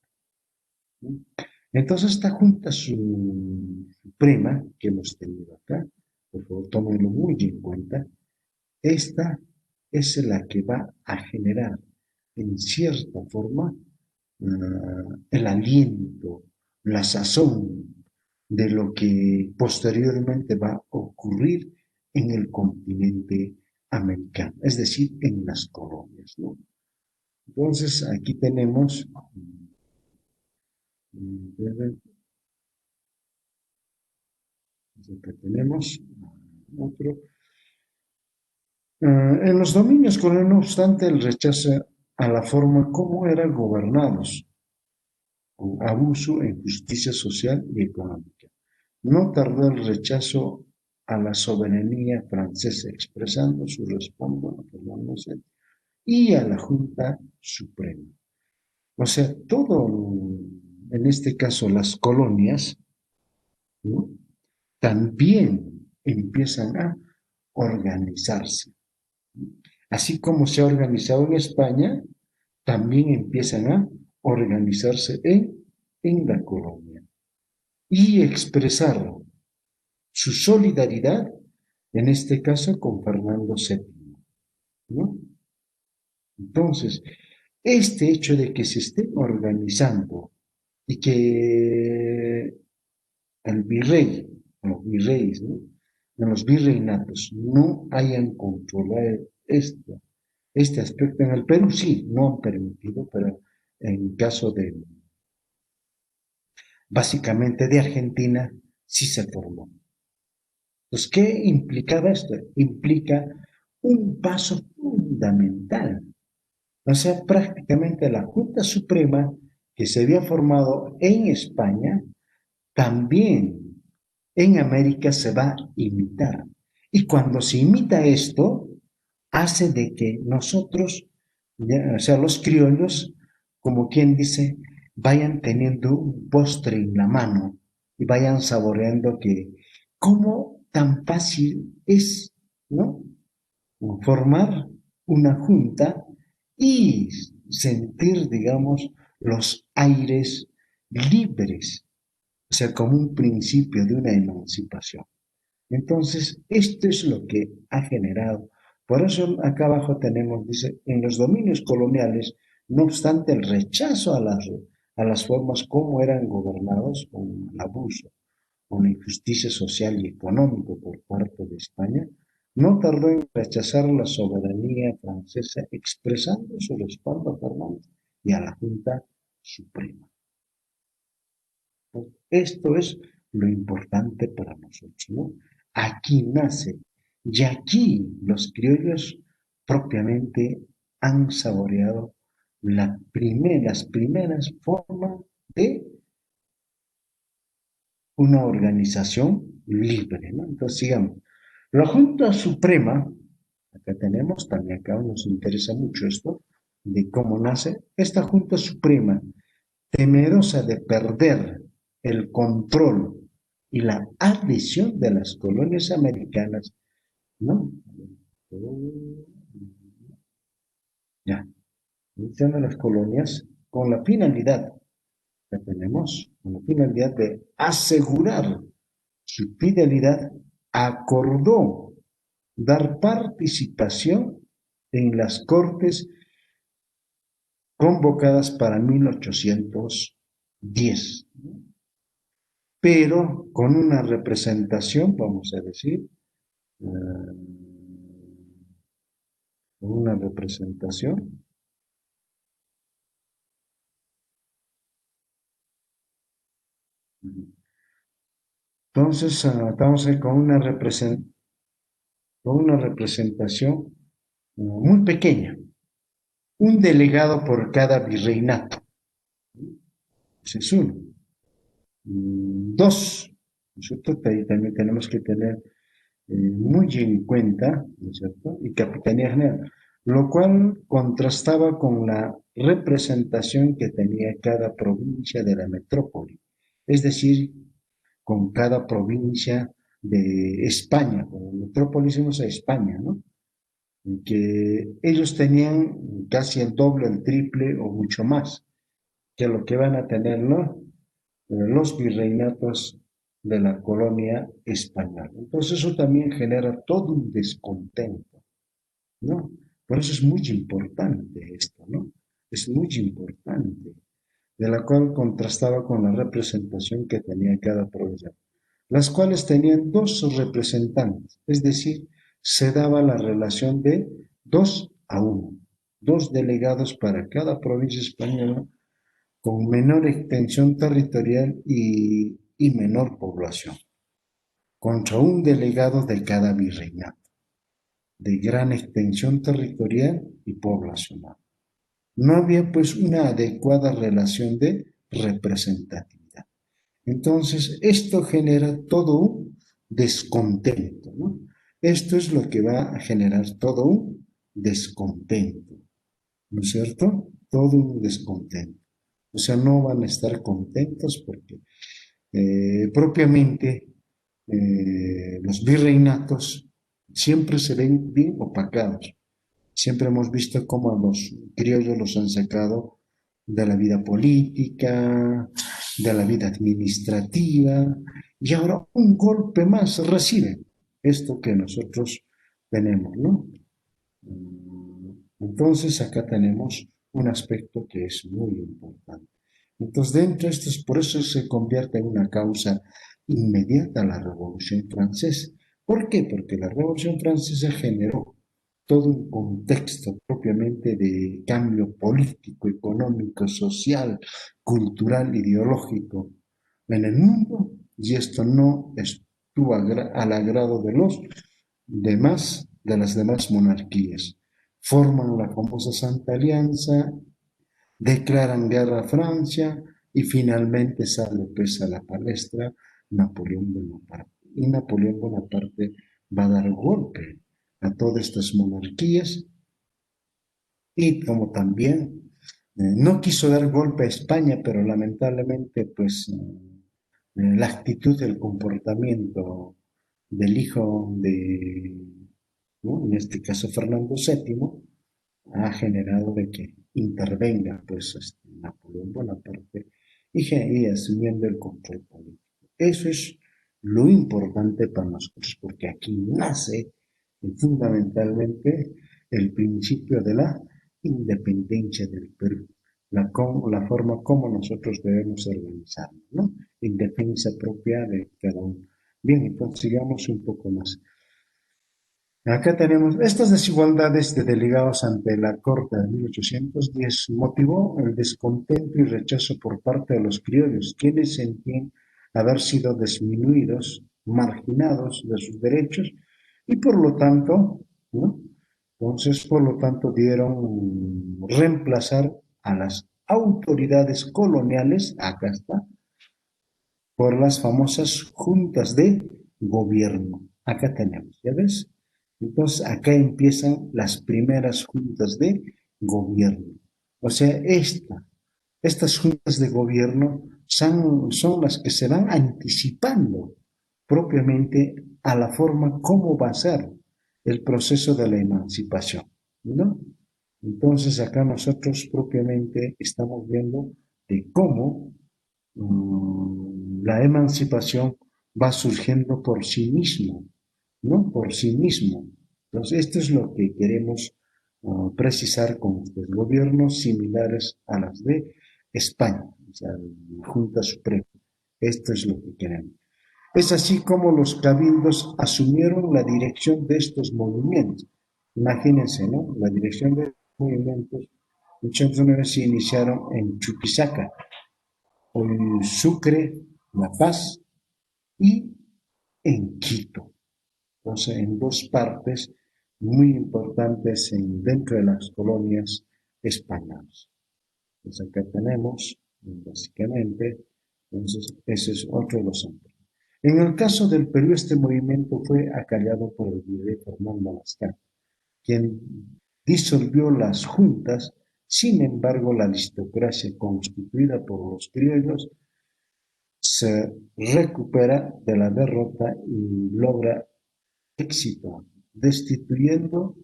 Entonces, esta Junta Suprema que hemos tenido acá, por favor, tómenlo muy en cuenta, esta es la que va a generar, en cierta forma, el aliento, la sazón de lo que posteriormente va a ocurrir en el continente americano, es decir, en las colonias, ¿no? Entonces, aquí tenemos, acá tenemos otro. En los dominios coloniales, no obstante, el rechazo a la forma como eran gobernados, con abuso e injusticia social y económica. No tardó el rechazo a la soberanía francesa, expresando su respuesta a Fernando VII y a la Junta Suprema. O sea, todo, en este caso las colonias, ¿no?, también empiezan a organizarse. Así como se ha organizado en España, también empiezan a organizarse en la colonia y expresar su solidaridad, en este caso con Fernando VII, ¿no? Entonces, este hecho de que se esté organizando y que el virrey, los virreyes, ¿no?, en los virreinatos no hayan controlado este aspecto. En el Perú sí, no han permitido, pero en caso de, básicamente de Argentina, sí se formó. Entonces, ¿qué implicaba esto? Implica un paso fundamental. O sea, prácticamente la Junta Suprema que se había formado en España, también en América se va a imitar. Y cuando se imita esto, hace de que nosotros, o sea, los criollos, como quien dice, vayan teniendo un postre en la mano y vayan saboreando que cómo tan fácil es, ¿no?, formar una junta y sentir, digamos, los aires libres, o sea, como un principio de una emancipación. Entonces, esto es lo que ha generado. Por eso acá abajo tenemos, dice, en los dominios coloniales, no obstante el rechazo a las formas como eran gobernados, con el abuso, con la injusticia social y económica por parte de España, no tardó en rechazar la soberanía francesa, expresando su respaldo a Fernando y a la Junta Suprema. Esto es lo importante para nosotros, ¿no? Aquí nace, y aquí los criollos propiamente han saboreado las primeras formas de una organización libre, ¿no? Entonces, sigamos. La Junta Suprema, acá tenemos, también acá nos interesa mucho esto, de cómo nace esta Junta Suprema, temerosa de perder el control y la adhesión de las colonias americanas, ¿no? Ya, de las colonias con la finalidad que tenemos, con la finalidad de asegurar su fidelidad, acordó dar participación en las cortes convocadas para 1810, pero con una representación, vamos a decir, una representación, entonces estamos con una representación muy pequeña, un delegado por cada virreinato, ese es uno. Dos, ¿no es cierto? Ahí también tenemos que tener muy en cuenta, ¿no es cierto? Y Capitanía General, lo cual contrastaba con la representación que tenía cada provincia de la metrópoli, es decir, con cada provincia de España, como metrópolis a España, ¿no? En que ellos tenían casi el doble, el triple o mucho más que lo que van a tener, ¿no? Los virreinatos de la colonia española. Entonces eso también genera todo un descontento, ¿no? Por eso es muy importante esto, ¿no? Es muy importante, de la cual contrastaba con la representación que tenía cada provincia, las cuales tenían dos representantes, es decir, se daba la relación de 2-1, dos delegados para cada provincia española con menor extensión territorial y menor población, contra un delegado de cada virreinato, de gran extensión territorial y poblacional. No había pues una adecuada relación de representatividad. Entonces, esto genera todo un descontento, ¿no? Esto es lo que va a generar todo un descontento, ¿no es cierto? Todo un descontento. O sea, no van a estar contentos porque propiamente los virreinatos siempre se ven bien opacados. Siempre hemos visto cómo a los criollos los han sacado de la vida política, de la vida administrativa, y ahora un golpe más reciben esto que nosotros tenemos, ¿no? Entonces acá tenemos un aspecto que es muy importante. Entonces dentro de esto, por eso se convierte en una causa inmediata la Revolución Francesa. ¿Por qué? Porque la Revolución Francesa generó todo un contexto propiamente de cambio político, económico, social, cultural, ideológico en el mundo, y esto no estuvo al agrado de los demás, de las demás monarquías. Forman la famosa Santa Alianza, declaran guerra a Francia y finalmente sale pues a la palestra Napoleón Bonaparte. Y Napoleón Bonaparte va a dar golpe a todas estas monarquías y como también no quiso dar golpe a España, pero lamentablemente pues la actitud, el comportamiento del hijo de, ¿no? En este caso Fernando VII, ha generado de que intervenga pues Napoleón Bonaparte y asumiendo el control político. Eso es lo importante para nosotros, porque aquí nace fundamentalmente el principio de la independencia del Perú, la forma como nosotros debemos organizarnos, ¿no? En defensa propia de cada uno. Bien, entonces sigamos un poco más. Acá tenemos estas desigualdades de delegados ante la Corte de 1810 motivó el descontento y rechazo por parte de los criollos, quienes sentían haber sido disminuidos, marginados de sus derechos y por lo tanto, ¿no? Entonces, por lo tanto, dieron reemplazar a las autoridades coloniales, acá está, por las famosas juntas de gobierno. Acá tenemos, ¿ya ves? Entonces, acá empiezan las primeras juntas de gobierno. O sea, estas juntas de gobierno son las que se van anticipando propiamente a la forma cómo va a ser el proceso de la emancipación, ¿no? Entonces, acá nosotros propiamente estamos viendo de cómo la emancipación va surgiendo por sí mismo, ¿no? Por sí mismo. Entonces, esto es lo que queremos precisar con estos gobiernos similares a las de España, o sea, la Junta Suprema. Esto es lo que queremos. Es así como los cabildos asumieron la dirección de estos movimientos. Imagínense, ¿no? La dirección de estos movimientos, muchos de ellos se iniciaron en Chuquisaca, en Sucre, La Paz y en Quito. Entonces, en dos partes muy importantes dentro de las colonias españolas. Entonces, acá tenemos, básicamente, entonces, ese es otro de los ejemplos. En el caso del Perú, este movimiento fue acallado por el virrey Fernando Lascano, quien disolvió las juntas. Sin embargo, la aristocracia constituida por los criollos se recupera de la derrota y logra éxito, destituyendo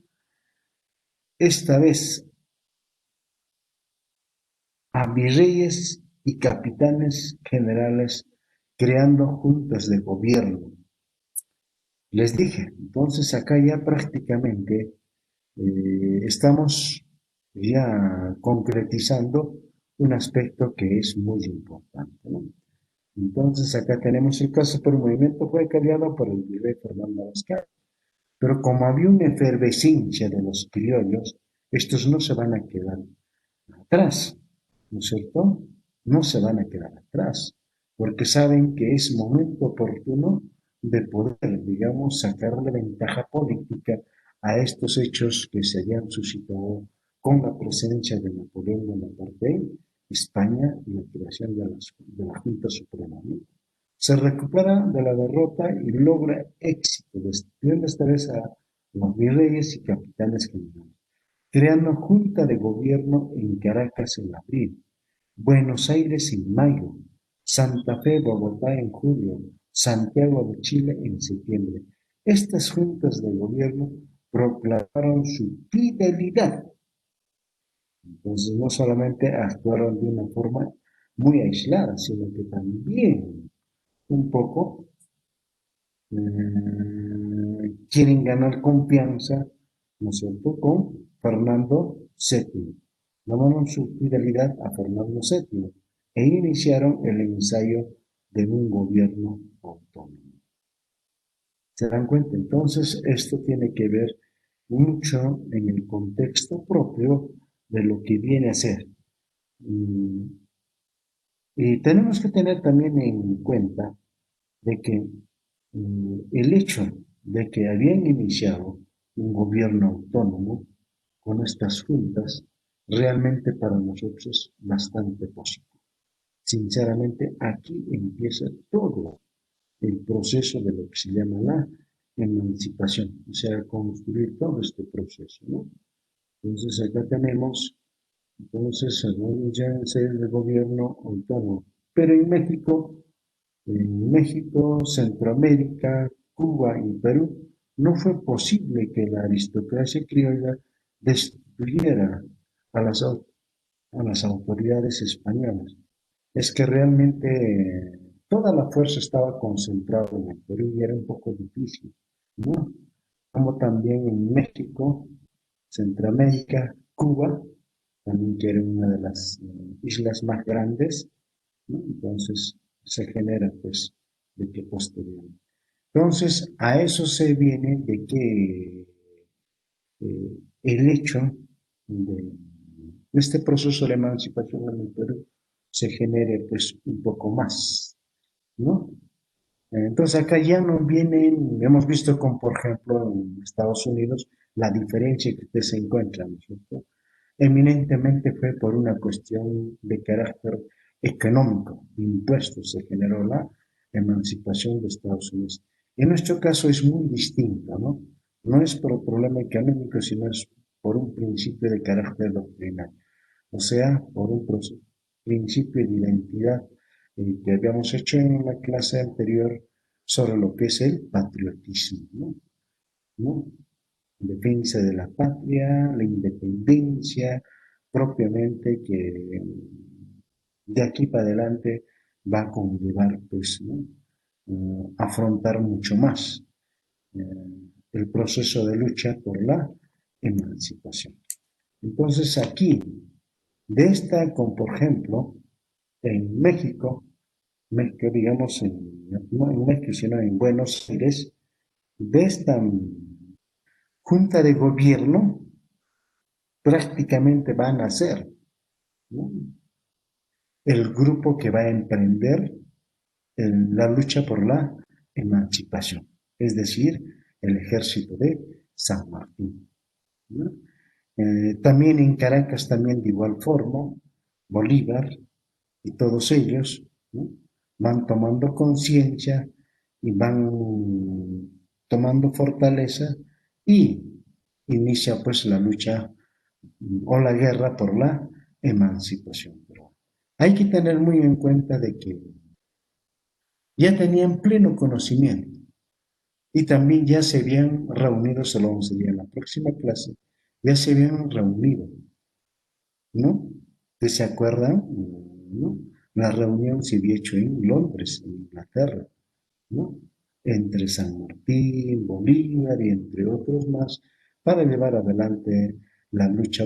esta vez a virreyes y capitanes generales, creando juntas de gobierno. Les dije, entonces acá ya prácticamente estamos ya concretizando un aspecto que es muy importante, ¿no? Entonces acá tenemos el caso, pero el movimiento fue creado por el virrey Fernando Vázquez, pero como había una efervescencia de los criollos, estos no se van a quedar atrás, ¿no es cierto? No se van a quedar atrás, porque saben que es momento oportuno de poder, digamos, sacarle ventaja política a estos hechos que se habían suscitado con la presencia de Napoleón Bonaparte en España y la creación de la Junta Suprema, ¿no? Se recupera de la derrota y logra éxito, destituyendo esta vez a los virreyes y capitanes generales, creando junta de gobierno en Caracas en abril, Buenos Aires en mayo, Santa Fe, Bogotá en julio, Santiago de Chile en septiembre. Estas juntas de gobierno proclamaron su fidelidad. Entonces no solamente actuaron de una forma muy aislada, sino que también un poco quieren ganar confianza, ¿no es cierto?, con Fernando VII. Llamaron su fidelidad a Fernando VII e iniciaron el ensayo de un gobierno autónomo. ¿Se dan cuenta? Entonces, esto tiene que ver mucho en el contexto propio de lo que viene a ser. Y tenemos que tener también en cuenta de que el hecho de que habían iniciado un gobierno autónomo con estas juntas, realmente para nosotros es bastante positivo. Sinceramente, aquí empieza todo el proceso de lo que se llama la emancipación, o sea, construir todo este proceso, ¿no? Entonces, acá tenemos, entonces, ya el gobierno autónomo. Pero en México, Centroamérica, Cuba y Perú, no fue posible que la aristocracia criolla destruyera a las, a las autoridades españolas. Es que realmente toda la fuerza estaba concentrada en el Perú y era un poco difícil, ¿no? Como también en México, Centroamérica, Cuba, también que era una de las islas más grandes, ¿no? Entonces se genera pues de que posteriormente. Entonces a eso se viene de que el hecho de este proceso de emancipación en el Perú se genere pues un poco más, ¿no? Entonces acá ya no vienen, hemos visto como por ejemplo en Estados Unidos la diferencia que usted se encuentra, ¿no es cierto? Eminentemente fue por una cuestión de carácter económico, de impuestos, se generó la emancipación de Estados Unidos. En nuestro caso es muy distinto, ¿no? No es por un problema económico, sino es por un principio de carácter doctrinal, o sea, por un principio de identidad que habíamos hecho en la clase anterior sobre lo que es el patriotismo, ¿no? ¿No? Defensa de la patria, la independencia, propiamente que de aquí para adelante va a conllevar, pues, ¿no? Afrontar mucho más el proceso de lucha por la emancipación. Entonces aquí, de esta, como por ejemplo, en México, digamos, no en México, sino en Buenos Aires, de esta junta de gobierno prácticamente van a ser, ¿no?, el grupo que va a emprender la lucha por la emancipación, es decir, el ejército de San Martín, ¿no? También en Caracas, también de igual forma, Bolívar y todos ellos, ¿no?, van tomando conciencia y van tomando fortaleza y inicia pues la lucha o la guerra por la emancipación peruana. Hay que tener muy en cuenta de que ya tenían pleno conocimiento y también ya se habían reunido, se lo vamos a decir en la próxima clase, ya se habían reunido, ¿no? ¿Ustedes se acuerdan? ¿No? La reunión se había hecho en Londres, en Inglaterra, ¿no? Entre San Martín, Bolívar y entre otros más, para llevar adelante la lucha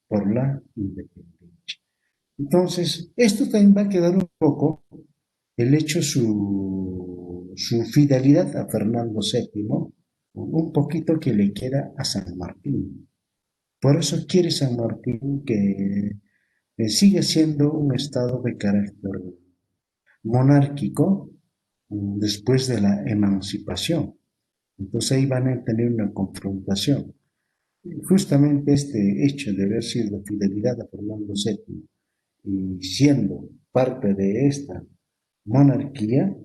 por la independencia. Entonces, esto también va a quedar un poco el hecho su fidelidad a Fernando VII, un poquito que le queda a San Martín. Por eso quiere San Martín que siga siendo un estado de carácter monárquico después de la emancipación. Entonces ahí van a tener una confrontación. Justamente este hecho de haber sido fidelidad a Fernando VII y siendo parte de esta monarquía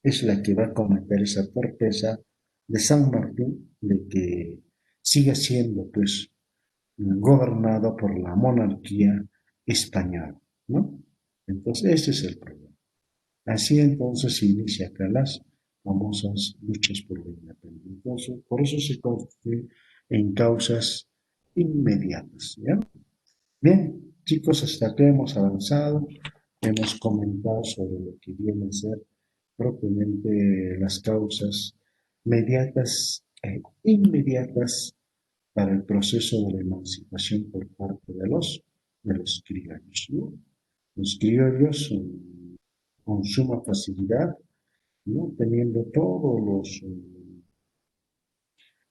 es la que va a cometer esa torpeza de San Martín de que siga siendo pues gobernado por la monarquía española, ¿no? Entonces ese es el problema. Así entonces se inicia acá las famosas luchas por la independencia. Entonces, por eso se constituye en causas inmediatas, ¿ya? Bien, chicos, hasta aquí hemos avanzado, hemos comentado sobre lo que vienen a ser propiamente las causas mediatas e inmediatas para el proceso de la emancipación por parte de los criollos, ¿no? Los criollos con suma facilidad, ¿no? Teniendo todos los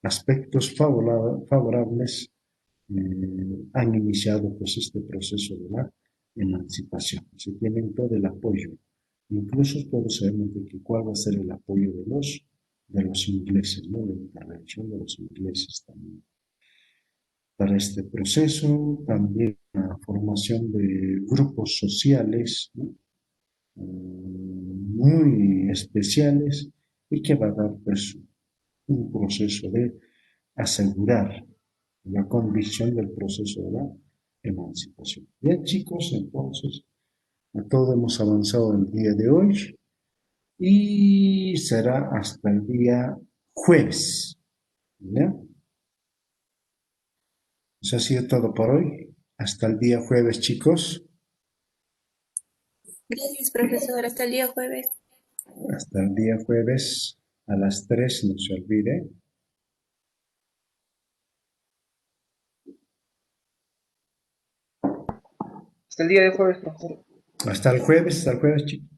aspectos favorables, han iniciado pues este proceso de la emancipación. Se tienen todo el apoyo. Incluso todos sabemos de que cuál va a ser el apoyo de los ingleses, ¿no? La intervención de los ingleses también. Para este proceso, también la formación de grupos sociales, ¿no? Muy especiales y que va a dar pues un proceso de asegurar la convicción del proceso de la emancipación. Bien, chicos, entonces, a todo hemos avanzado el día de hoy y será hasta el día jueves. ¿Ya? Eso ha sido todo por hoy. Hasta el día jueves, chicos. Gracias, profesor. Hasta el día jueves. Hasta el día jueves a las 3, no se olvide. Hasta el día de jueves, profesor. Hasta el jueves, chicos.